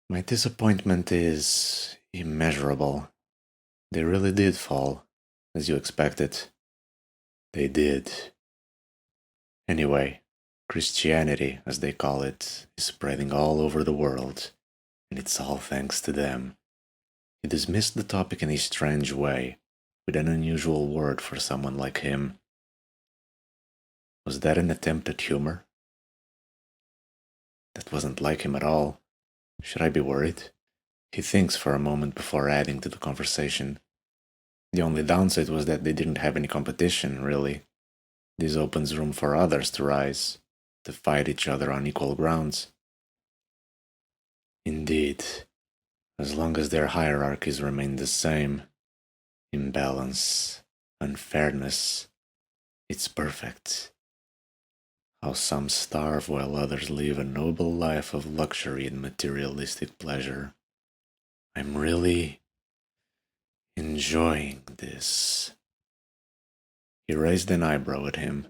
My disappointment is immeasurable. They really did fall, as you expected. They did. Anyway, Christianity, as they call it, is spreading all over the world, and it's all thanks to them. He dismissed the topic in a strange way, with an unusual word for someone like him. Was that an attempt at humor? That wasn't like him at all. Should I be worried? He thinks for a moment before adding to the conversation. The only downside was that they didn't have any competition, really. This opens room for others to rise, to fight each other on equal grounds. Indeed, as long as their hierarchies remain the same, imbalance, unfairness, it's perfect. How some starve while others live a noble life of luxury and materialistic pleasure. I'm really enjoying this. He raised an eyebrow at him.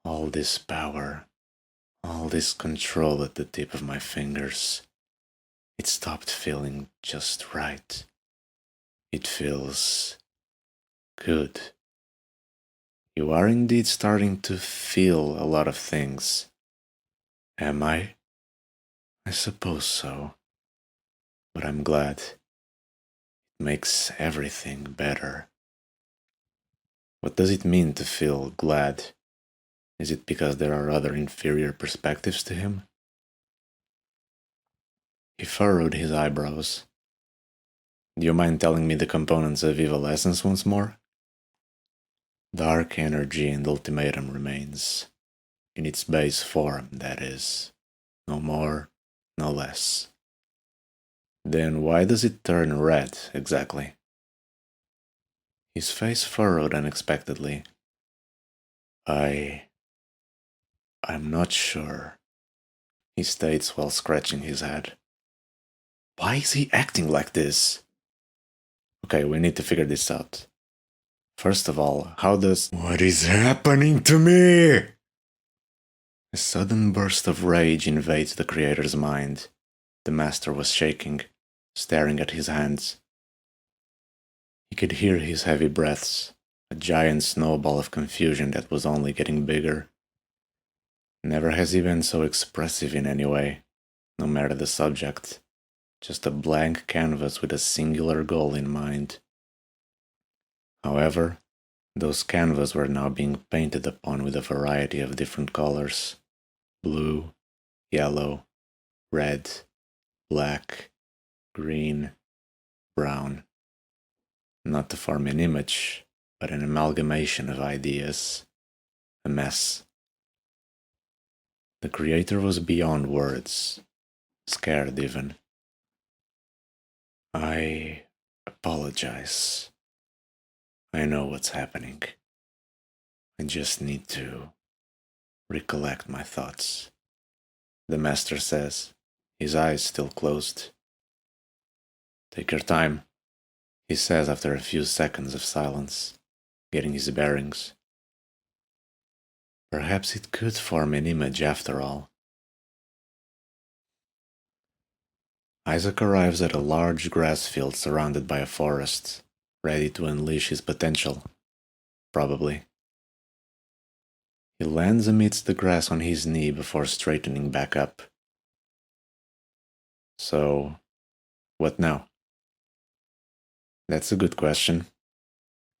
All this power, all this control at the tip of my fingers. It stopped feeling just right. It feels good. You are indeed starting to feel a lot of things. Am I? I suppose so. But I'm glad. It makes everything better. What does it mean to feel glad? Is it because there are other inferior perspectives to him? He furrowed his eyebrows. Do you mind telling me the components of evil essence once more? Dark energy and ultimatum remains. In its base form, that is. No more, no less. Then why does it turn red, exactly? His face furrowed unexpectedly. I'm not sure, he states while scratching his head. Why is he acting like this? Okay, we need to figure this out. First of all, how does... What is happening to me? A sudden burst of rage invades the creator's mind. The master was shaking, staring at his hands. He could hear his heavy breaths, a giant snowball of confusion that was only getting bigger. Never has he been so expressive in any way, no matter the subject. Just a blank canvas with a singular goal in mind. However, those canvases were now being painted upon with a variety of different colors. Blue, yellow, red, black, green, brown. Not to form an image, but an amalgamation of ideas. A mess. The creator was beyond words, scared even. I apologize. I know what's happening. I just need to recollect my thoughts. The master says, his eyes still closed. Take your time, he says after a few seconds of silence, getting his bearings. Perhaps it could form an image after all. Isaac arrives at a large grass field surrounded by a forest, ready to unleash his potential. Probably. He lands amidst the grass on his knee before straightening back up. So, what now? That's a good question.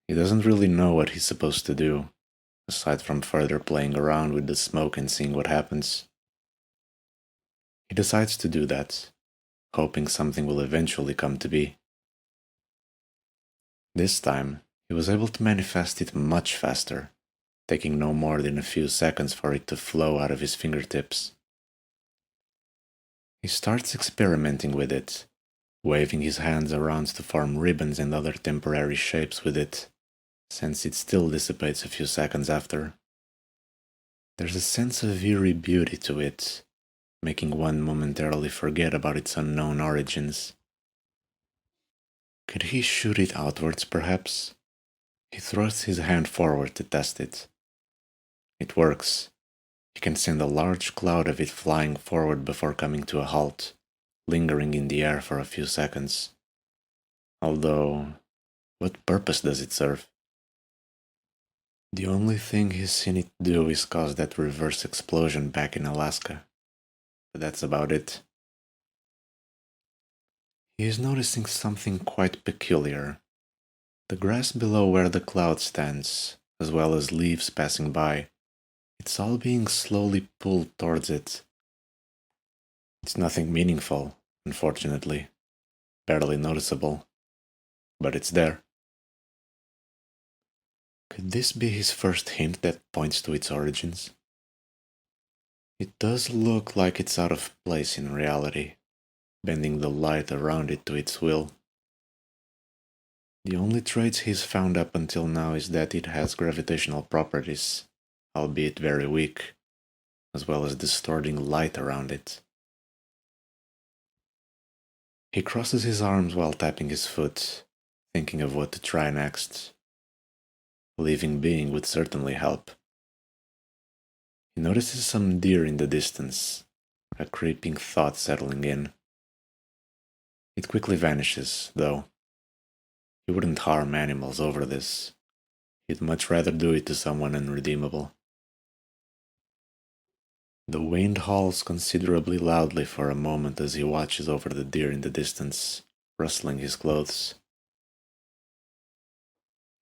He doesn't really know what he's supposed to do, aside from further playing around with the smoke and seeing what happens. He decides to do that, hoping something will eventually come to be. This time, he was able to manifest it much faster, taking no more than a few seconds for it to flow out of his fingertips. He starts experimenting with it, waving his hands around to form ribbons and other temporary shapes with it, since it still dissipates a few seconds after. There's a sense of eerie beauty to it, making one momentarily forget about its unknown origins. Could he shoot it outwards, perhaps? He thrusts his hand forward to test it. It works. He can send a large cloud of it flying forward before coming to a halt, lingering in the air for a few seconds. Although, what purpose does it serve? The only thing he's seen it do is cause that reverse explosion back in Alaska, but that's about it. He is noticing something quite peculiar. The grass below where the cloud stands, as well as leaves passing by, it's all being slowly pulled towards it. It's nothing meaningful, unfortunately, barely noticeable, but it's there. Could this be his first hint that points to its origins? It does look like it's out of place in reality, bending the light around it to its will. The only traits he's found up until now is that it has gravitational properties, albeit very weak, as well as distorting light around it. He crosses his arms while tapping his foot, thinking of what to try next. Leaving being would certainly help. He notices some deer in the distance, a creeping thought settling in. It quickly vanishes, though. He wouldn't harm animals over this. He'd much rather do it to someone unredeemable. The wind howls considerably loudly for a moment as he watches over the deer in the distance, rustling his clothes.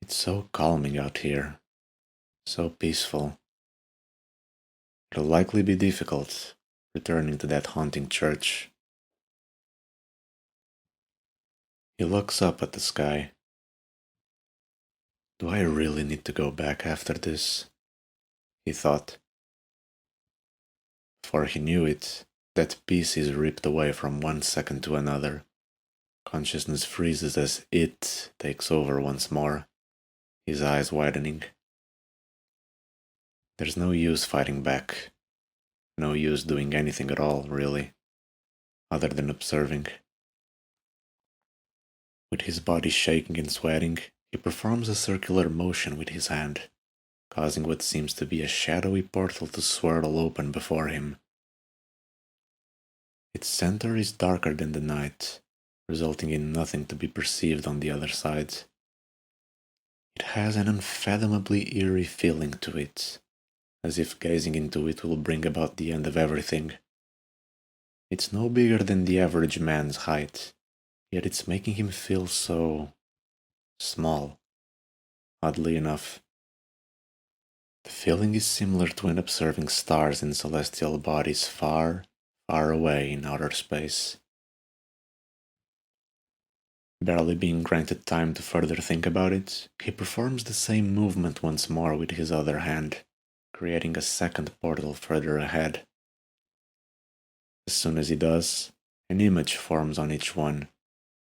It's so calming out here, so peaceful. It'll likely be difficult, returning to that haunting church. He looks up at the sky. Do I really need to go back after this? He thought. Before he knew it, that peace is ripped away from one second to another. Consciousness freezes as it takes over once more, his eyes widening. There's no use fighting back. No use doing anything at all, really, other than observing. With his body shaking and sweating, he performs a circular motion with his hand, causing what seems to be a shadowy portal to swirl open before him. Its center is darker than the night, resulting in nothing to be perceived on the other side. It has an unfathomably eerie feeling to it, as if gazing into it will bring about the end of everything. It's no bigger than the average man's height, yet it's making him feel so small, oddly enough. The feeling is similar to when observing stars and celestial bodies far, far away in outer space. Barely being granted time to further think about it, he performs the same movement once more with his other hand, creating a second portal further ahead. As soon as he does, an image forms on each one,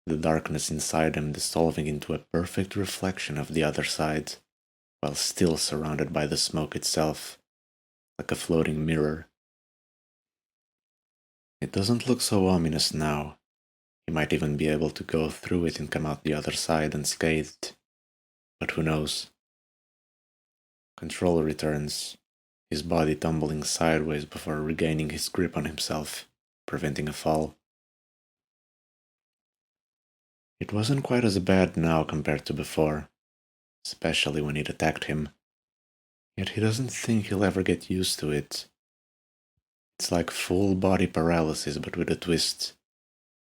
the darkness inside them dissolving into a perfect reflection of the other side, while still surrounded by the smoke itself, like a floating mirror. It doesn't look so ominous now. He might even be able to go through it and come out the other side unscathed, but who knows? Control returns, his body tumbling sideways before regaining his grip on himself, preventing a fall. It wasn't quite as bad now compared to before, especially when it attacked him. Yet he doesn't think he'll ever get used to it. It's like full body paralysis but with a twist.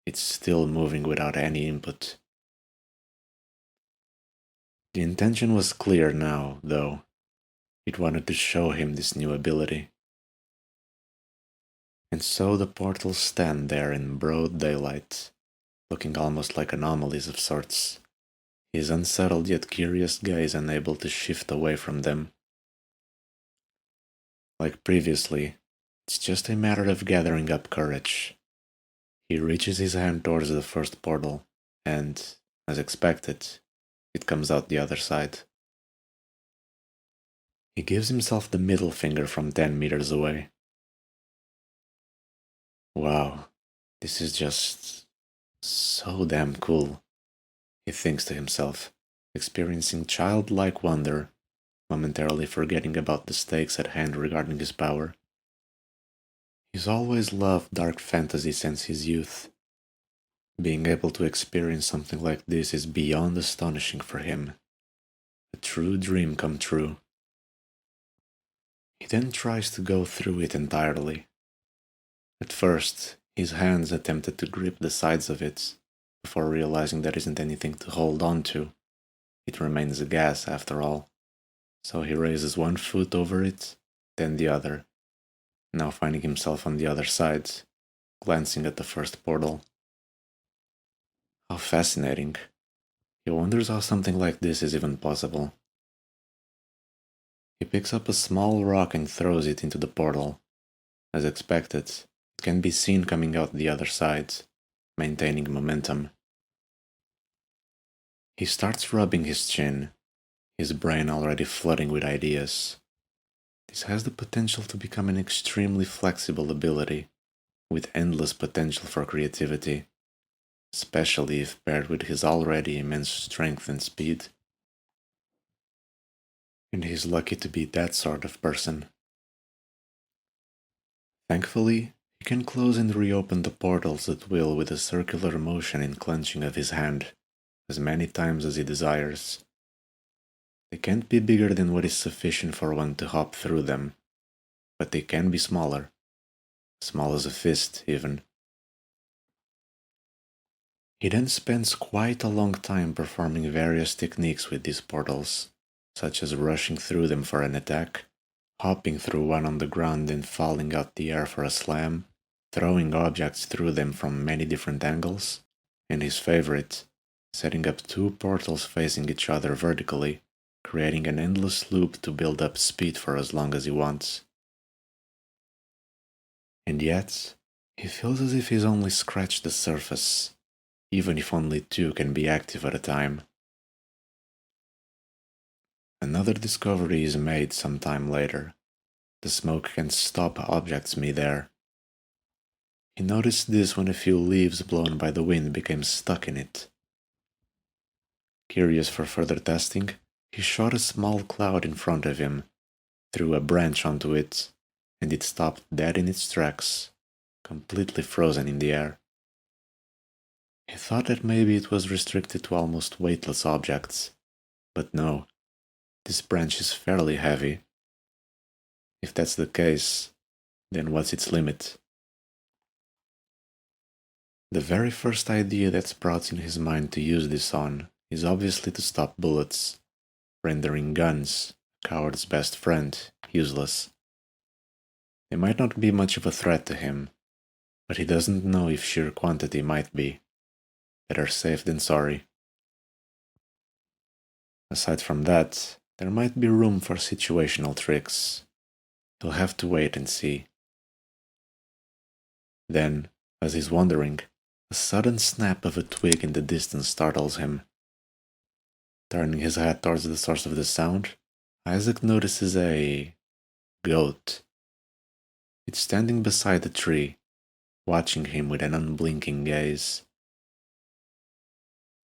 It's still moving without any input. The intention was clear now, though. It wanted to show him this new ability. And so the portals stand there in broad daylight, looking almost like anomalies of sorts, his unsettled yet curious gaze unable to shift away from them. Like previously, it's just a matter of gathering up courage. He reaches his hand towards the first portal, and, as expected, it comes out the other side. He gives himself the middle finger from 10 meters away. Wow, this is just so damn cool, he thinks to himself, experiencing childlike wonder, momentarily forgetting about the stakes at hand regarding his power. He's always loved dark fantasy since his youth. Being able to experience something like this is beyond astonishing for him. A true dream come true. He then tries to go through it entirely. At first, his hands attempted to grip the sides of it, before realizing there isn't anything to hold on to. It remains a gas after all. So he raises one foot over it, then the other, now finding himself on the other side, glancing at the first portal. How fascinating. He wonders how something like this is even possible. He picks up a small rock and throws it into the portal. As expected, it can be seen coming out the other side, maintaining momentum. He starts rubbing his chin, his brain already flooding with ideas. This has the potential to become an extremely flexible ability, with endless potential for creativity, especially if paired with his already immense strength and speed. And he's lucky to be that sort of person. Thankfully, he can close and reopen the portals at will with a circular motion and clenching of his hand, as many times as he desires. They can't be bigger than what is sufficient for one to hop through them, but they can be smaller, small as a fist even. He then spends quite a long time performing various techniques with these portals, such as rushing through them for an attack, hopping through one on the ground and falling out the air for a slam, throwing objects through them from many different angles, and his favorite, setting up two portals facing each other vertically, creating an endless loop to build up speed for as long as he wants. And yet, he feels as if he's only scratched the surface, even if only two can be active at a time. Another discovery is made some time later. The smoke can stop objects mid-air. He noticed this when a few leaves blown by the wind became stuck in it. Curious for further testing, he shot a small cloud in front of him, threw a branch onto it, and it stopped dead in its tracks, completely frozen in the air. He thought that maybe it was restricted to almost weightless objects, but no, this branch is fairly heavy. If that's the case, then what's its limit? The very first idea that's brought in his mind to use this on is obviously to stop bullets, rendering guns, a coward's best friend, useless. They might not be much of a threat to him, but he doesn't know if sheer quantity might be. Better safe than sorry. Aside from that, there might be room for situational tricks. He'll have to wait and see. Then, as he's wondering, a sudden snap of a twig in the distance startles him. Turning his head towards the source of the sound, Isaac notices a goat. It's standing beside the tree, watching him with an unblinking gaze.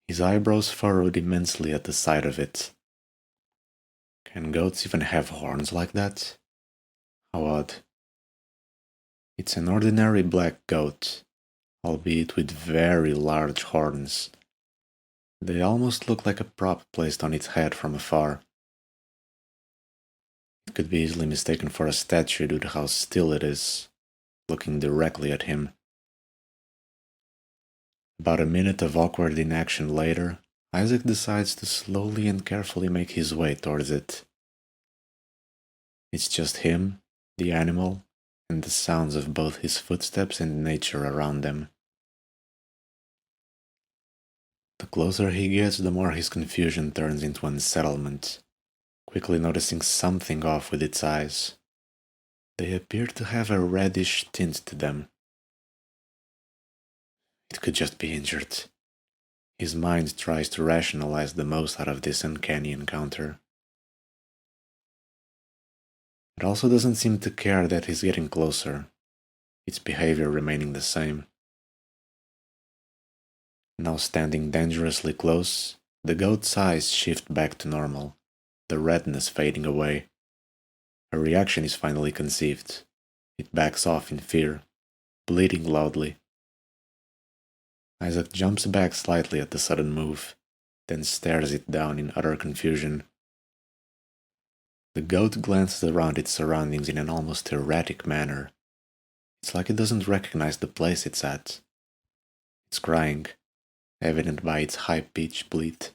His eyebrows furrowed immensely at the sight of it. Can goats even have horns like that? How odd. It's an ordinary black goat, albeit with very large horns. They almost look like a prop placed on its head from afar. It could be easily mistaken for a statue due to how still it is, looking directly at him. About a minute of awkward inaction later, Isaac decides to slowly and carefully make his way towards it. It's just him, the animal, and the sounds of both his footsteps and nature around them. The closer he gets, the more his confusion turns into unsettlement, quickly noticing something off with its eyes. They appear to have a reddish tint to them. It could just be injured. His mind tries to rationalize the most out of this uncanny encounter. It also doesn't seem to care that he's getting closer, its behavior remaining the same. Now standing dangerously close, the goat's eyes shift back to normal, the redness fading away. A reaction is finally conceived. It backs off in fear, bleating loudly. Isaac jumps back slightly at the sudden move, then stares it down in utter confusion. The goat glances around its surroundings in an almost erratic manner. It's like it doesn't recognize the place it's at. It's crying, evident by its high-pitched bleat.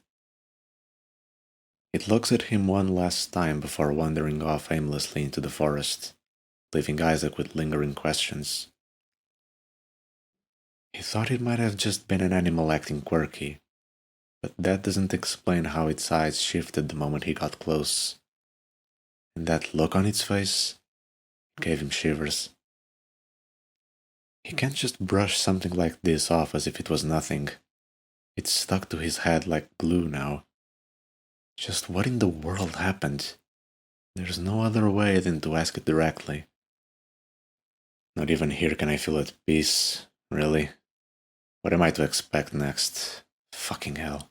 It looks at him one last time before wandering off aimlessly into the forest, leaving Isaac with lingering questions. He thought it might have just been an animal acting quirky, but that doesn't explain how its eyes shifted the moment he got close. And that look on its face gave him shivers. He can't just brush something like this off as if it was nothing. It's stuck to his head like glue now. Just what in the world happened? There's no other way than to ask it directly. Not even here can I feel at peace, really. What am I to expect next? Fucking hell.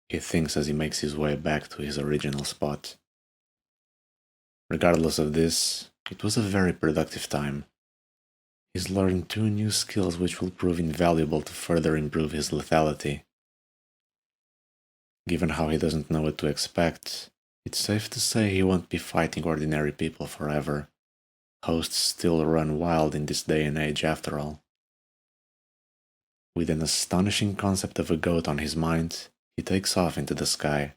He thinks as he makes his way back to his original spot. Regardless of this, it was a very productive time. He's learned 2 new skills which will prove invaluable to further improve his lethality. Given how he doesn't know what to expect, it's safe to say he won't be fighting ordinary people forever. Hosts still run wild in this day and age after all. With an astonishing concept of a goat on his mind, he takes off into the sky,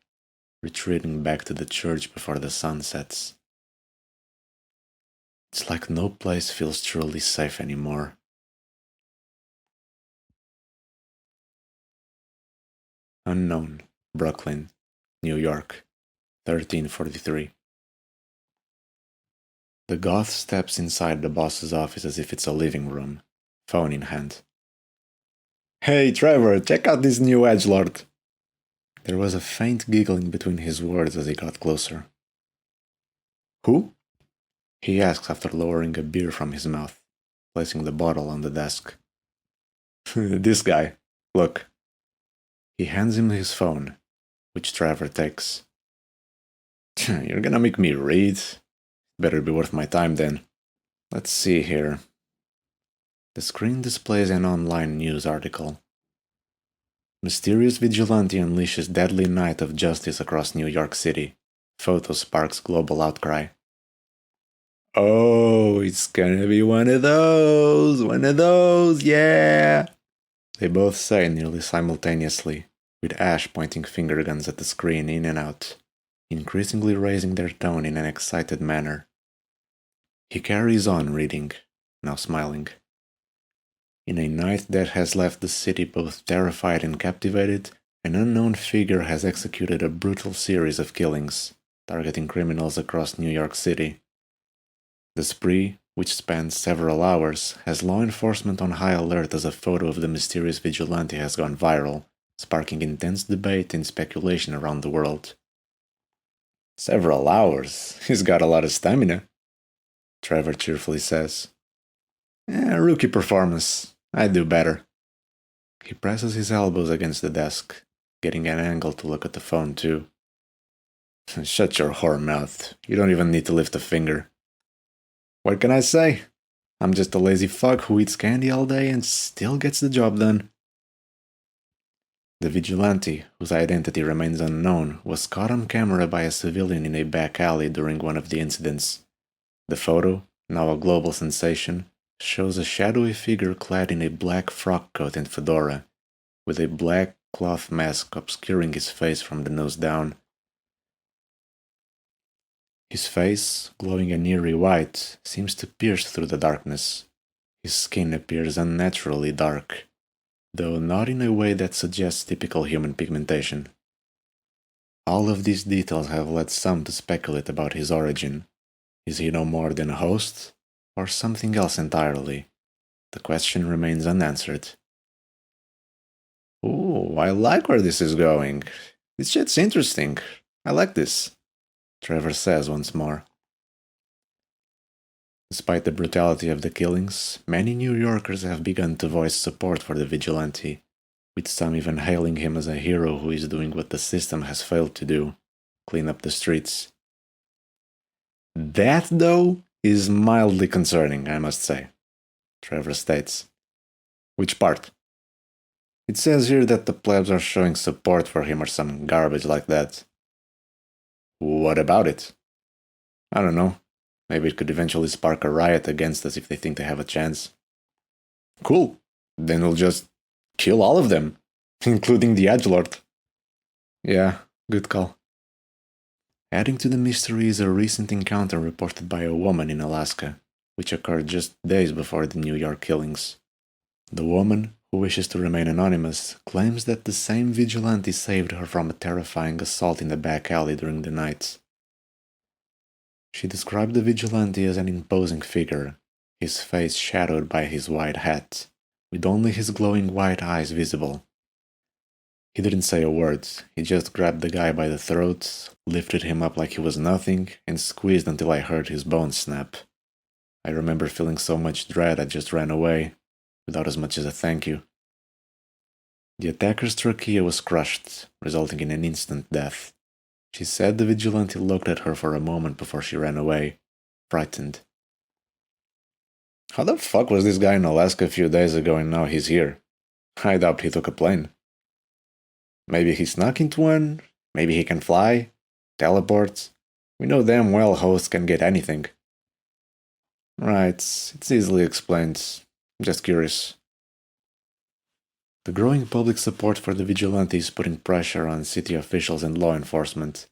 retreating back to the church before the sun sets. It's like no place feels truly safe anymore. Unknown, Brooklyn, New York, 1343. The goth steps inside the boss's office as if it's a living room, phone in hand. "Hey Trevor, check out this new edgelord." There was a faint giggling between his words as he got closer. "Who?" he asks after lowering a beer from his mouth, placing the bottle on the desk. "This guy. Look." He hands him his phone, which Trevor takes. "You're gonna make me read? Better be worth my time then. Let's see here." The screen displays an online news article. "Mysterious vigilante unleashes deadly night of justice across New York City. Photo sparks global outcry." "Oh, it's gonna be one of those, yeah!" They both say nearly simultaneously, with Ash pointing finger guns at the screen in and out, increasingly raising their tone in an excited manner. He carries on reading, now smiling. In a night that has left the city both terrified and captivated, an unknown figure has executed a brutal series of killings, targeting criminals across New York City. The spree, which spans several hours, has law enforcement on high alert as a photo of the mysterious vigilante has gone viral, sparking intense debate and speculation around the world. "Several hours? He's got a lot of stamina," Trevor cheerfully says. Rookie performance. I'd do better." He presses his elbows against the desk, getting an angle to look at the phone too. "Shut your whore mouth. You don't even need to lift a finger." "What can I say? I'm just a lazy fuck who eats candy all day and still gets the job done." The vigilante, whose identity remains unknown, was caught on camera by a civilian in a back alley during one of the incidents. The photo, now a global sensation, shows a shadowy figure clad in a black frock coat and fedora, with a black cloth mask obscuring his face from the nose down. His face, glowing an eerie white, seems to pierce through the darkness. His skin appears unnaturally dark, though not in a way that suggests typical human pigmentation. All of these details have led some to speculate about his origin. Is he no more than a host, or something else entirely? The question remains unanswered. "Ooh, I like where this is going. This shit's interesting. I like this," Trevor says once more. Despite the brutality of the killings, many New Yorkers have begun to voice support for the vigilante, with some even hailing him as a hero who is doing what the system has failed to do: clean up the streets. That, though, is mildly concerning, I must say, Trevor states. Which part? It says here that the plebs are showing support for him or some garbage like that. What about it? I don't know. Maybe it could eventually spark a riot against us if they think they have a chance. Cool. Then we'll just kill all of them, including the edgelord. Yeah, good call. Adding to the mystery is a recent encounter reported by a woman in Alaska, which occurred just days before the New York killings. The woman, who wishes to remain anonymous, claims that the same vigilante saved her from a terrifying assault in the back alley during the night. She described the vigilante as an imposing figure, his face shadowed by his white hat, with only his glowing white eyes visible. He didn't say a word, he just grabbed the guy by the throat, lifted him up like he was nothing, and squeezed until I heard his bones snap. I remember feeling so much dread I just ran away, without as much as a thank you. The attacker's trachea was crushed, resulting in an instant death. She said the vigilante looked at her for a moment before she ran away, frightened. How the fuck was this guy in Alaska a few days ago and now he's here? I doubt he took a plane. Maybe he snuck into one, maybe he can fly, teleport. We know damn well hosts can get anything. Right, it's easily explained. I'm just curious. The growing public support for the vigilante is putting pressure on city officials and law enforcement.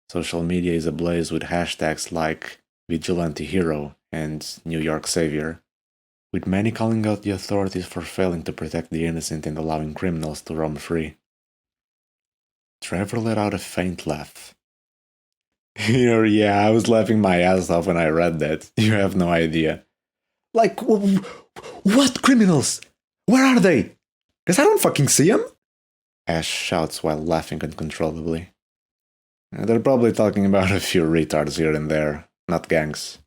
Social media is ablaze with hashtags like Vigilante Hero and New York Savior, with many calling out the authorities for failing to protect the innocent and allowing criminals to roam free. Trevor let out a faint laugh. Yeah, I was laughing my ass off when I read that. You have no idea. Like, what criminals? Where are they? Because I don't fucking see them. Ash shouts while laughing uncontrollably. They're probably talking about a few retards here and there, not gangs.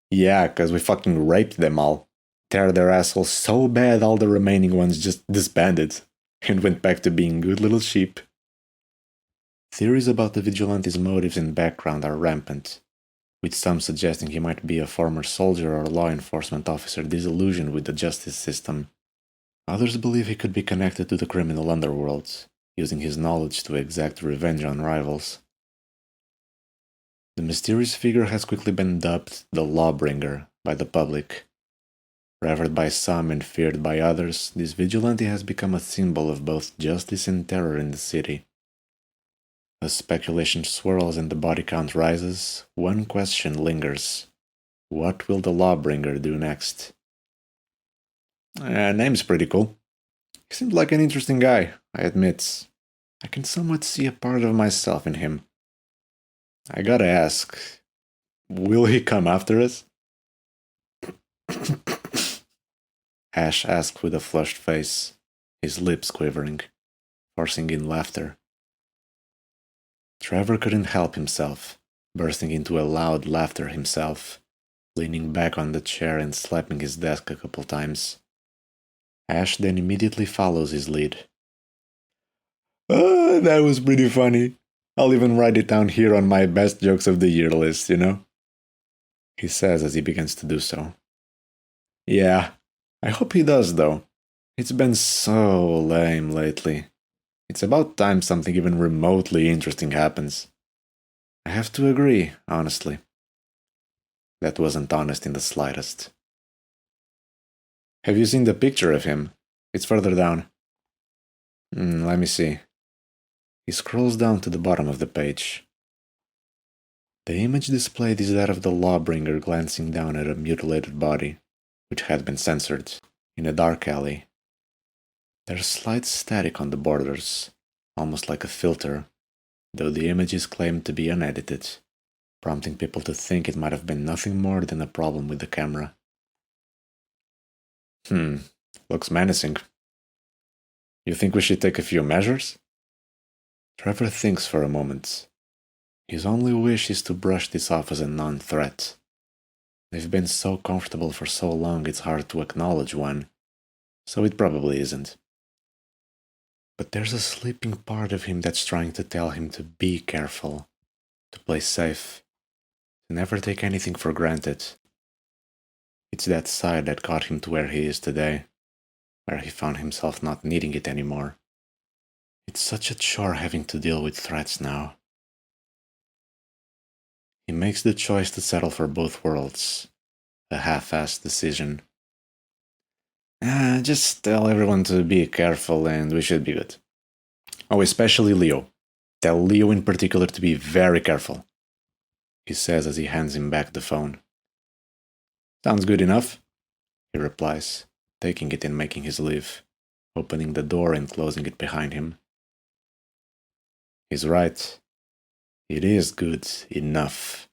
Yeah, because we fucking raped them all. Tear their assholes so bad all the remaining ones just disbanded and went back to being good little sheep. Theories about the vigilante's motives and background are rampant, with some suggesting he might be a former soldier or law enforcement officer disillusioned with the justice system. Others believe he could be connected to the criminal underworld, using his knowledge to exact revenge on rivals. The mysterious figure has quickly been dubbed the Lawbringer by the public. Revered by some and feared by others, this vigilante has become a symbol of both justice and terror in the city. As speculation swirls and the body count rises, one question lingers. What will the Lawbringer do next? Name's pretty cool. He seems like an interesting guy, I admit. I can somewhat see a part of myself in him. I gotta ask, will he come after us? Ash asked with a flushed face, his lips quivering, forcing in laughter. Trevor couldn't help himself, bursting into a loud laughter himself, leaning back on the chair and slapping his desk a couple times. Ash then immediately follows his lead. Oh, that was pretty funny. I'll even write it down here on my best jokes of the year list, you know? He says as he begins to do so. Yeah, I hope he does though. It's been so lame lately. It's about time something even remotely interesting happens. I have to agree, honestly. That wasn't honest in the slightest. Have you seen the picture of him? It's further down. Let me see. He scrolls down to the bottom of the page. The image displayed is that of the Lawbringer glancing down at a mutilated body, which had been censored, in a dark alley. There's slight static on the borders, almost like a filter, though the image is claimed to be unedited, prompting people to think it might have been nothing more than a problem with the camera. Looks menacing. You think we should take a few measures? Trevor thinks for a moment. His only wish is to brush this off as a non-threat. They've been so comfortable for so long it's hard to acknowledge one, so it probably isn't. But there's a sleeping part of him that's trying to tell him to be careful, to play safe. To never take anything for granted. It's that side that got him to where he is today, where he found himself not needing it anymore. It's such a chore having to deal with threats now. He makes the choice to settle for both worlds, a half-assed decision. Just tell everyone to be careful and we should be good. Oh, especially Leo. Tell Leo in particular to be very careful, he says as he hands him back the phone. Sounds good enough, he replies, taking it and making his leave, opening the door and closing it behind him. He's right. It is good enough.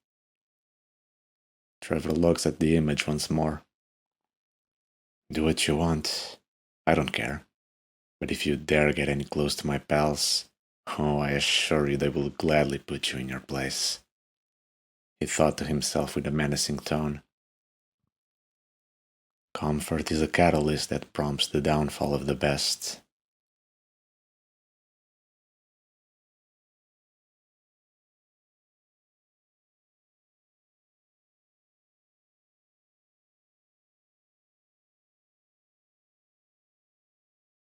Trevor looks at the image once more. Do what you want. I don't care. But if you dare get any close to my pals, oh, I assure you they will gladly put you in your place, he thought to himself with a menacing tone. Comfort is a catalyst that prompts the downfall of the best.